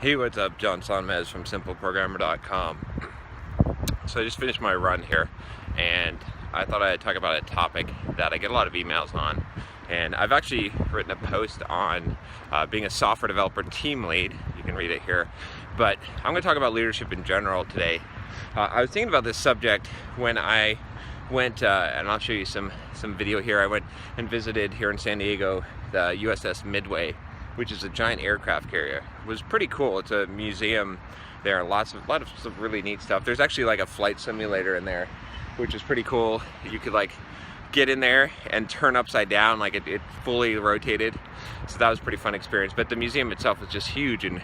Hey, what's up? John Sonmez from simpleprogrammer.com. So I just finished my run here, and I thought I'd talk about a topic that I get a lot of emails on. And I've actually written a post on being a software developer team lead. You can read it here. But I'm going to talk about leadership in general today. I was thinking about this subject when I went, and I'll show you some video here. I went and visited here in San Diego the USS Midway, which is a giant aircraft carrier. It was pretty cool. It's a museum there, a lot of really neat stuff. There's actually like a flight simulator in there, which is pretty cool. You could like get in there and turn upside down, like it fully rotated. So that was a pretty fun experience. But the museum itself is just huge and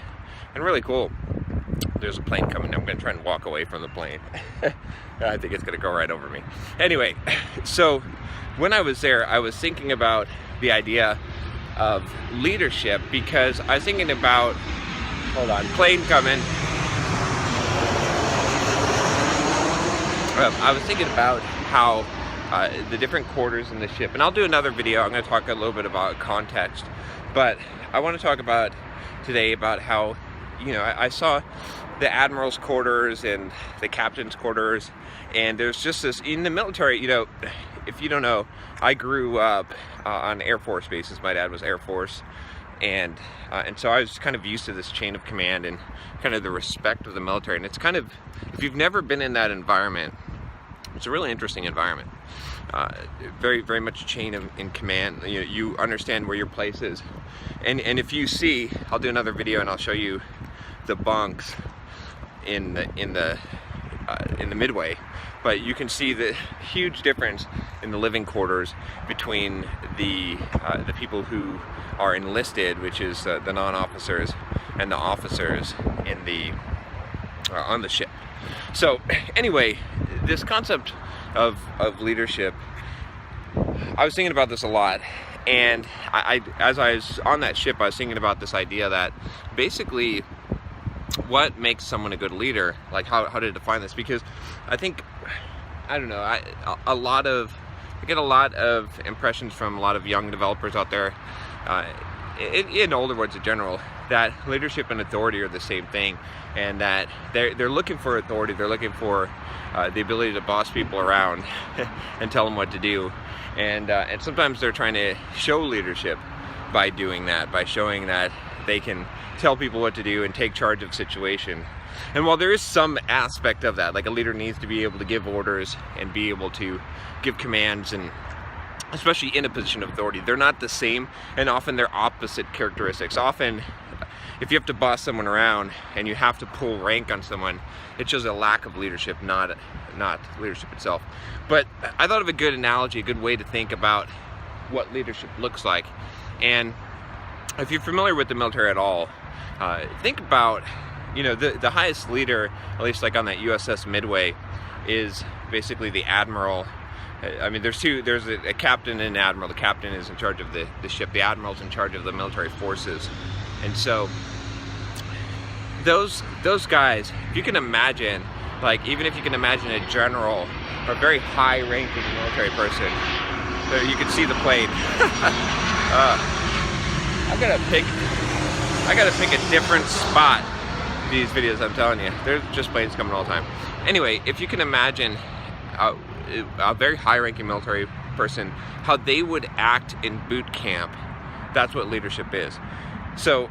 really cool. There's a plane coming. I'm gonna try and walk away from the plane. I think it's gonna go right over me. Anyway, so when I was there, I was thinking about the idea of leadership, because I was thinking about, hold on, plane coming. I was thinking about how the different quarters in the ship, and I'll do another video. I'm going to talk a little bit about context, but I want to talk about today about how, you know, I saw the admiral's quarters and the captain's quarters, and there's just this in the military. You know, if you don't know, I grew up on Air Force bases. My dad was Air Force, and so I was kind of used to this chain of command and kind of the respect of the military. And it's kind of, if you've never been in that environment, it's a really interesting environment. Very much chain in command. You understand where your place is, and if you see, I'll do another video and I'll show you the bunks in the Midway, but you can see the huge difference in the living quarters between the people who are enlisted, which is the non-officers, and the officers in the on the ship. So anyway, this concept of leadership, I was thinking about this a lot, and as I was on that ship, I was thinking about this idea that basically what makes someone a good leader, like how to define this, because I think, I don't know, I get a lot of impressions from a lot of young developers out there, in older ones in general, that leadership and authority are the same thing, and that they're looking for authority. They're looking for the ability to boss people around and tell them what to do, and sometimes they're trying to show leadership by doing that, by showing that they can tell people what to do and take charge of the situation. And while there is some aspect of that, like a leader needs to be able to give orders and be able to give commands, and especially in a position of authority, they're not the same, and often they're opposite characteristics. Often, if you have to boss someone around and you have to pull rank on someone, it shows a lack of leadership, not leadership itself. But I thought of a good analogy, a good way to think about what leadership looks like. And if you're familiar with the military at all, think about, you know, the highest leader, at least like on that USS Midway, is basically the admiral. I mean, there's a captain and an admiral. The captain is in charge of the ship. The admiral's in charge of the military forces. And so those guys, if you can imagine, like, even if you can imagine a general or a very high-ranking military person, you can see the plane. I gotta pick a different spot for these videos, I'm telling you. There's just planes coming all the time. Anyway, if you can imagine a very high-ranking military person, how they would act in boot camp, that's what leadership is. So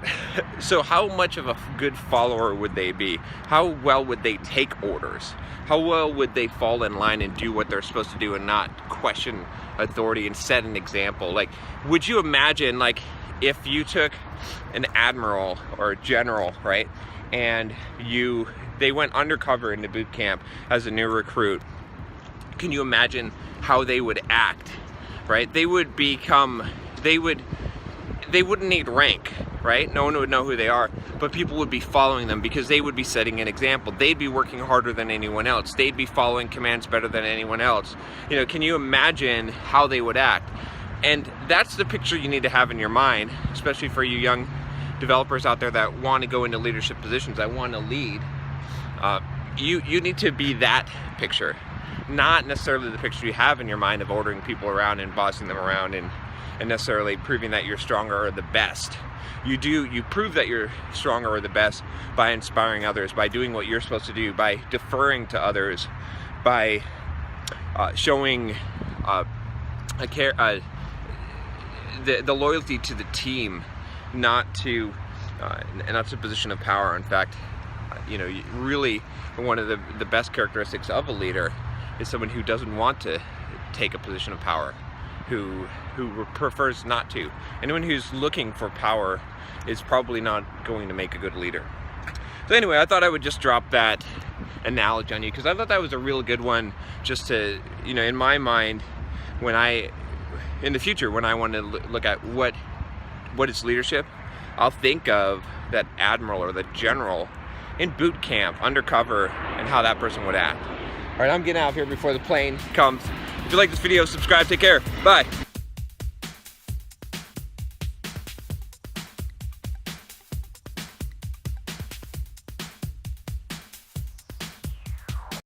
how much of a good follower would they be? How well would they take orders? How well would they fall in line and do what they're supposed to do and not question authority and set an example? Like, would you imagine, like, if you took an admiral or a general, right, and they went undercover into boot camp as a new recruit, can you imagine how they would act, right? They wouldn't need rank, right? No one would know who they are, but people would be following them because they would be setting an example. They'd be working harder than anyone else. They'd be following commands better than anyone else. You know, can you imagine how they would act? And that's the picture you need to have in your mind, especially for you young developers out there that want to go into leadership positions, that want to lead. You need to be that picture, not necessarily the picture you have in your mind of ordering people around and bossing them around and necessarily proving that you're stronger or the best. You prove that you're stronger or the best by inspiring others, by doing what you're supposed to do, by deferring to others, by showing the loyalty to the team, not to a position of power. In fact, you know, really one of the best characteristics of a leader is someone who doesn't want to take a position of power, who prefers not to. Anyone who's looking for power is probably not going to make a good leader. So anyway, I thought I would just drop that analogy on you because I thought that was a real good one, just to, you know, in my mind, in the future, when I want to look at what is leadership, I'll think of that admiral or the general in boot camp, undercover, and how that person would act. All right, I'm getting out of here before the plane comes. If you like this video, subscribe, take care, bye.